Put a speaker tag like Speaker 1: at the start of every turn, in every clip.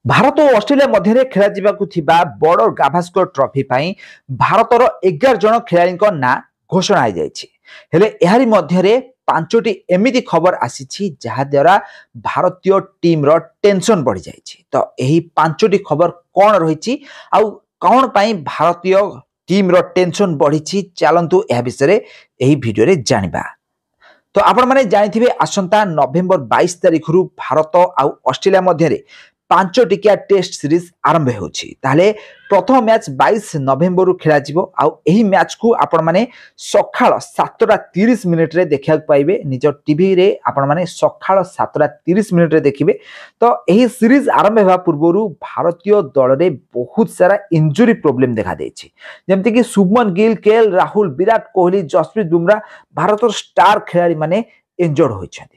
Speaker 1: भारत और ऑस्ट्रेलिया मध्य खेल बड़ गाभास्कर ट्रॉफी पाई भारतर 11 जन खिलाड़ी ना घोषणा होली मध्य पांचटी एमती खबर आसी जहाद्वारा भारतीय टीम रो टेंशन बढ़ी जाइए। तो यही पांचटी खबर कौन रही कौन पाई भारतीय टीम रो टेंशन बढ़ी चलतु यह विषय यही वीडियो रे जानिबा। तो आपण माने जानिथिबे आसंता नवेम्बर 22 तारिख रु भारत आउ ऑस्ट्रेलिया मध्य 5 टिकिया टेस्ट सीरीज आरंभ होछि। ताले प्रथम मैच 22 नवेम्बर रु खेला जिवो आउ एही मैच को आपण माने सखाळ 7:30 मिनिट रे देखिया पाइबे निज टीवी रे। आपण माने सखाळ 7:30 मिनिट रे देखिबे। तो एही सीरीज आरंभ हेबा पूर्वरु भारतीय दल रे बहुत सारा इंजुरी प्रॉब्लम देखा देछि, जेमति कि शुभमन गिल, केएल राहुल, विराट कोहली, जसप्रीत बुमराह भारतर स्टार खिलाड़ी माने इंजर्ड होइछथि।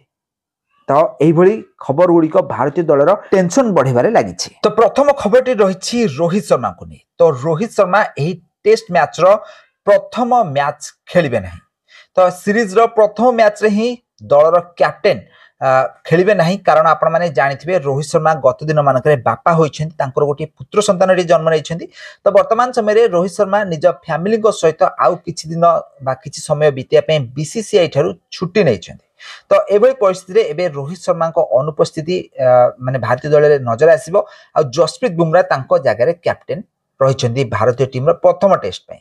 Speaker 1: तो यही भली खबर गुड़िक भारतीय दलर टेंशन बढ़िबारे लागिछि। तो प्रथम खबरटी रही रोहित शर्मा को नहीं। तो रोहित शर्मा यही टेस्ट मैच रो प्रथम मैच खेलिबे नहीं। तो सीरीज रो प्रथम मैच रे ही दलर कैप्टेन खेलिबे नहीं, कारण आपण माने जानिथिबे रोहित शर्मा गत दिन मानकरे बापा होइछन्ति, तांकर गोटे पुत्र संतान रे जन्म रहिछन्ति। तो वर्तमान समय रे रोहित शर्मा निज फैमिली को सहित आउ किछि दिन बा किछि समय बितिया पे बीसीसीआई ठारू छुट्टी नैछन्ति। तो एभली परिस्थिति रे एबे रोहित शर्मा को अनुपस्थिति माने भारतीय दल रे नजर आसीबो। आ जसप्रीत बुमराह तांको जगह रे कैप्टेन रहिछन्ति भारतीय टीम रो प्रथम टेस्ट पे।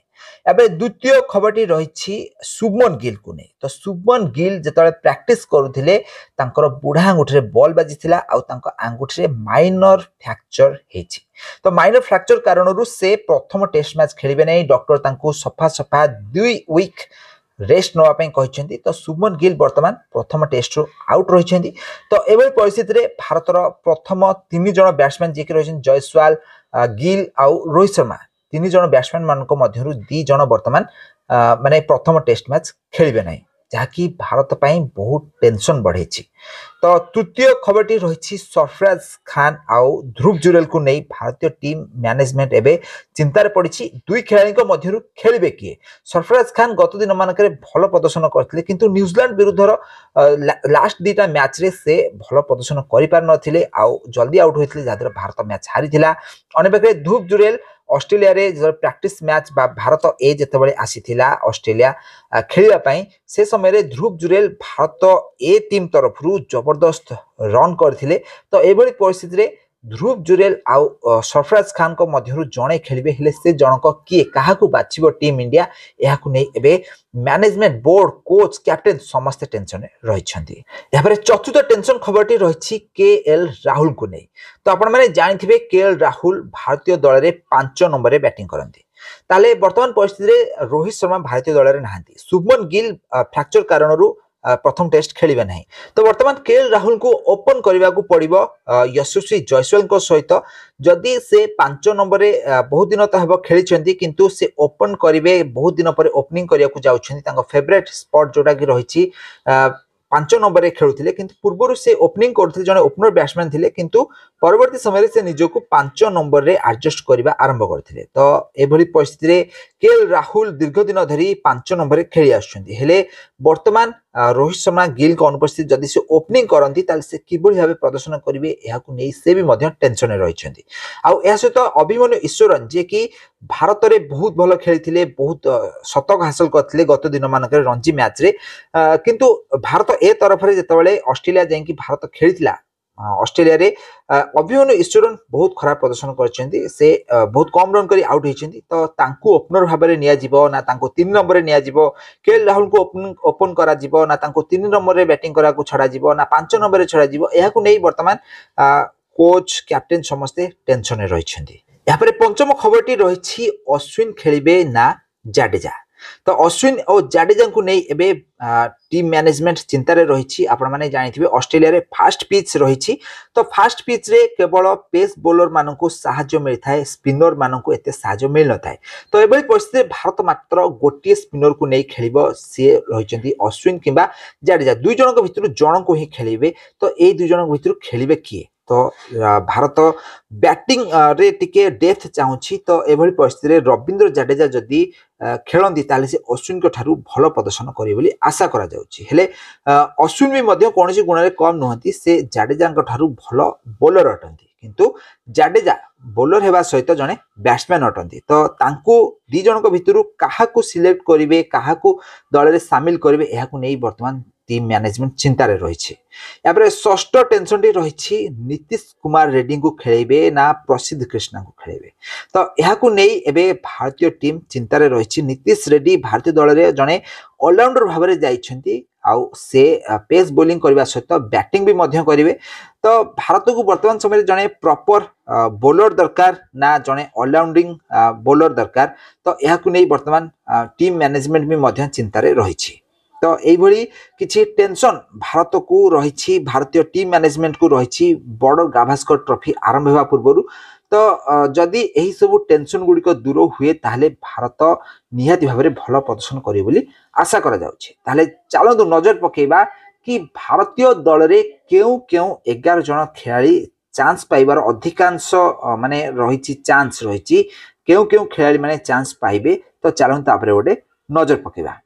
Speaker 1: एबे द्वितीय खबरटी रहिछि शुभमन गिल को नै। तो शुभमन गिल जतले प्रैक्टिस करूथिले तांकर बुढ़ा आंगुठी रे बॉल बाजिथिला आ तांको आंगुठी रे माइनर फ्रैक्चर हेछि। तो माइनर फ्रैक्चर कारणरू से प्रथम टेस्ट मैच खेलिबे नै। डॉक्टर तांको सफा 2 वीक रेस्ट नवा ପାଇଁ କହିଛନ୍ତି। तो शुभमन गिल वर्तमान प्रथम टेस्ट रो आउट रहिछन्ति। तो एबे परिस्थिति रे भारतर प्रथम 3 जण बैट्समैन जे कि रहिछन जयसवाल, गिल आउ रोहित शर्मा, 3 जण बैट्समैन मानको मध्यरु 2 जण वर्तमान माने प्रथम टेस्ट मैच खेलिबे नै, जहाँकि भारत ପାଇଁ बहुत टेंशन बढ़ेछि। तो तृतीय खबरटी रही सरफराज खान आउ ध्रुव जुरेल को नहीं भारतीय टीम मैनेजमेंट एबे चिंतार पड़ी। दुई खिलाड़ी मध्यरु खेलिबे किए। सरफराज खान गत दिन मानकरे भल प्रदर्शन करथिले, किंतु न्यूजीलैंड विरुद्धर लास्ट 2टा मैच रे से भल प्रदर्शन करि पार नथिले आउ जल्दी आउट होइथिले, जादर भारत मैच हारिथिला। अनेबेके ध्रुव जुरेल ऑस्ट्रेलिया रे जो प्रैक्टिस मैच बा भारत ए जेतेबेले आसीथिला ऑस्ट्रेलिया खेलिबा पई, से समय रे ध्रुव जुरेल भारत ए टीम तरफरु जबरदस्त रन करथिले। तो एभली परिस्थिति रे ध्रुव जुरेल आउ सरफराज खान को मध्यरु जणे खेलिबे, हेले से जनक किए काहाकू बाछिबो टीम इंडिया, एहाकू नै एबे मैनेजमेंट बोर्ड कोच कैप्टेन समस्त टेंशन रहिछन्ति। या पर चतुर्थ टेंशन खबरटी रहिछि केएल राहुल को नै। तो आपण माने जानिथिबे केएल राहुल भारतीय दल रे 5 नंबर रे बैटिंग करन्ति। ताले वर्तमान परिस्थिति रे रोहित शर्मा भारतीय दल रे नाहंती। शुभमन गिल फ्रैक्चर कारणरू प्रथम टेस्ट खेलिबे नहीं। तो वर्तमान केएल राहुल को ओपन करने को पड़िबो यशस्वी जयसवाल को सहित। जदि से 5 नंबर रे बहुत दिन तो हेबो खेलिछन्ती, किंतु से ओपन करिवे बहुत दिन पर ओपनिंग करिया को जाउछन्ती। तांको फेवरेट स्पॉट जोटा कि रहिछि 5 नंबर रे खेलुथिले, किंतु पूर्वरु से ओपनिंग करथिले जने ओपनर बैट्समैन थिले, किंतु परवर्ती समय रे से निजको 5 नंबर रे एडजस्ट करबा आरंभ करथिले। तो एभली परिस्थिति रे केएल राहुल दीर्घ दिन धरी 5 नंबर रे खेली आछुछन्ती। हेले वर्तमान रोहित शर्मा गिल को अनुपस्थित जदि से ओपनिंग करंती ताल से किबोली भाबे प्रदर्शन करिवे, एहाकू नै से भी मध्य टेंशन रे रहिछन्ती। आ एहा सहित अभिमन्यु ईश्वरन जे कि भारत रे बहुत भलो खेलिथिले, बहुत शतक हासिल करथिले गत दिन मानकर रणजी मैच रे। किंतु भारत ए तरफ रे जेतबेले ऑस्ट्रेलिया जाई कि भारत खेलिथिला ऑस्ट्रेलिया रे अभिमन्यु ईश्वरन बहुत खराब प्रदर्शन करछन्ती। से बहुत कम रन करी आउट होइछन्ती। तो तांको ओपनर भाबरे निया जिवो ना तांको 3 नंबर रे निया जिवो, केएल राहुल को ओपन करा जिवो ना तांको 3 नंबर रे बैटिंग करा को छडा जिवो ना 5 नंबर रे छडा जिवो, एहाकू नै वर्तमान कोच कैप्टेन समस्त टेंशन रे रहिछन्ती। या पर पंचम खबरटी रहिछि अश्विन खेलिबे ना जाडेजा। तो अश्विन और जाडेजा को नहीं एबे टीम मैनेजमेंट चिंता रे रहिछि। आपण माने जानिथिबे ऑस्ट्रेलिया रे फास्ट पिच रहिछि। तो फास्ट पिच रे केवल पेस बॉलर माननको सहायता मिलथाय, स्पिनर माननको एते सहायता मिल नथाय। तो एबे परिस्थिति भारत मात्र गोटिए स्पिनर को नहीं खेलिबो, से रहिछन्ती अश्विन किबा जाडेजा। 2 जनक भितरु जनक ही खेलिबे। तो ए 2 जनक भितरु खेलिबे किए? तो भारत बैटिंग रे टिके डेप्थ चाहूछि। तो एभली परिस्थिति रे रविंद्र जाडेजा जदि खेलंदी ताले से अश्विन को ठारू भलो प्रदर्शन करिवे बोली आशा करा जाउछि। हेले अश्विन भी मध्य कोनोसी गुण रे कम नहंती, से जाडेजा को ठारू भलो बॉलर अटंती। किंतु जाडेजा बोलर हेबा सहित जने बैट्समैन अटंती तो तांको दी जनक भितरु काहाकू सिलेक्ट करिवे काहाकू दल रे शामिल करिवे एहाकू नै वर्तमान टीम मैनेजमेंट चिंतार रही है। षष्ठ टेंशन टी रही नीतीश कुमार रेड्डी को खेलेबे ना प्रसिद्ध कृष्णा को खेलेबे तो यहाकू नहीं एबे भारतीय टीम चिंतार रही। नीतीश रेड्डी भारतीय दल में जड़े ऑलराउंडर भाव में जाइछंती आउ से पेस बोलिंग करने सहित बैटिंग भी मध्य करेंगे तो भारत को वर्तमान समय जड़े प्रॉपर बोलर दरकार ना जड़े ऑलराउंडिंग बोलर दरकार तो यह नहीं वर्तमान टीम मैनेजमेंट भी मध्य चिंतार रही तो यही किसी टेंशन भारत को रही भारतीय टीम मैनेजमेंट को रही बड़ गाभास्कर ट्रॉफी आरंभ होगा पूर्व तो जदि यही सब टेंशन गुड़िक दूर हुए ताहले भारत निहाती भाव में भल प्रदर्शन करे बोली आशा करा जाउछि। ताहले चलतु नजर पकेबा कि भारतीय दल रे केउ केउ 11 जन खिलाड़ी चांस पाइबार अधिकांश माने रही चांस रही केउ केउ खिलाड़ी माने चांस पाइबे तो चलतु तापरे गोटे नजर पकेबा।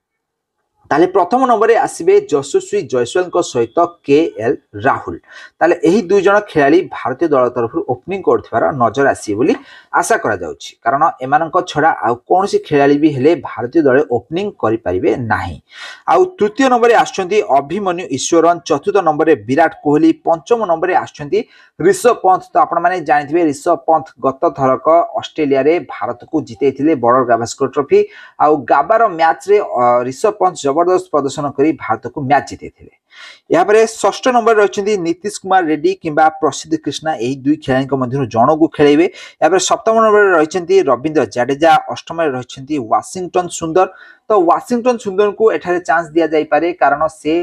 Speaker 1: ताले प्रथम नंबर रे आसीबे यशस्वी जयसवाल सहित केएल राहुल ताले एही दुई जन खिलाड़ी भारतीय दल तरफ ओपनिंग करथिबार नजर आसी बोली आशा करा जाउछि कारण एमानक छडा आ कोनोसी खिलाड़ी भी हेले भारतीय दल ओपनिंग करि परिबे नाही। आ तृतीय नंबर रे आछंती अभिमन्यु ईश्वरन चतुर्थ नंबर रे विराट कोहली पंचम नंबर रे आछंती ऋषभ पंत तो आपण माने जानिथिबे ऋषभ पंत गत थरक ऑस्ट्रेलिया रे भारत को जितेइथिले बड़ गाभास्कर ट्रॉफी आ गाबार मैच रे ऋषभ पंत जबरदस्त प्रदर्शन करी भारत को मैच जीते यहाँ पर षष्ठ नंबर रही नीतीश कुमार रेड्डी किंबा प्रसिद्ध कृष्णा यही दुई खिलाड़ी मध्य जन को खेलेबे। यहाँ सप्तम नंबर रही रविंद्र जाडेजा अष्टम रही वाशिंगटन सुंदर तो वाशिंगटन सुंदर को एठारे चांस दिया जाई पारे कारण से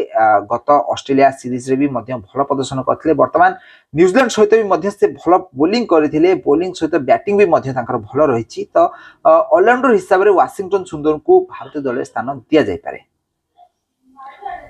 Speaker 1: गत ऑस्ट्रेलिया सीरीज रे भी मध्य भल प्रदर्शन करथिले वर्तमान न्यूजीलैंड सहित भी मध्य से भल बोलिंग करथिले बोलिंग सहित बैटिंग भी मध्य तांकर भल रही तो ऑलराउंडर हिसाब से वाशिंगटन सुंदर को भारतीय दल स्थान दिया जाई पारे।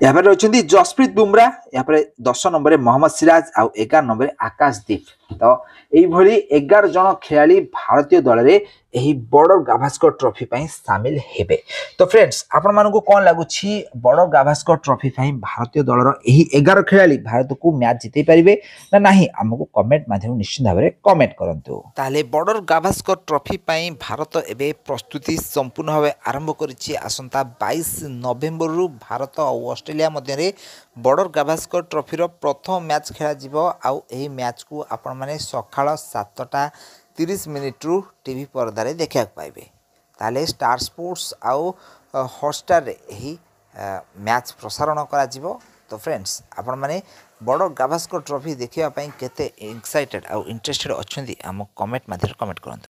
Speaker 1: यहाँ पर रही जसप्रीत बुमराह यहाँ पर 10 नंबर मोहम्मद सिराज आउ 11 नंबर आकाशदीप तो यही 11 जन खिलाड़ी भारतीय दल में यही बड़ गाभास्कर ट्रॉफी सामिल हेबे। तो फ्रेंड्स आपण मानकु कोन लागुछि बड़ गाभास्कर ट्रॉफी भारतीय दल यही 11 खिलाड़ी भारत को मैच जिते पारिबे ना नाही हमको कमेंट माध्यम निश्चित भाव में कमेंट करंतु। ताले बड़ गाभास्कर ट्रॉफी भारत एबे प्रस्तुति संपूर्ण भाव आरंभ करिछि आसंता 22 नवेम्बर रु भारत और ऑस्ट्रेलिया मध्य बड़ गाभास्कर ट्रॉफी प्रथम मैच खेला जिवो आउ एही मैच को आपण माने सकाळ 7:30 रु टीवी पर्दारे देखा पाइबे ताले स्टार स्पोर्ट्स आउ हॉटस्टार यही मैच प्रसारण करा जिवो। तो फ्रेंड्स आपण माने बड़ गाभास्कर ट्रॉफी देखिया केते एक्साइटेड आउ इंटरेस्टेड अछंती हम कमेंट माध्यम कमेंट करंतु।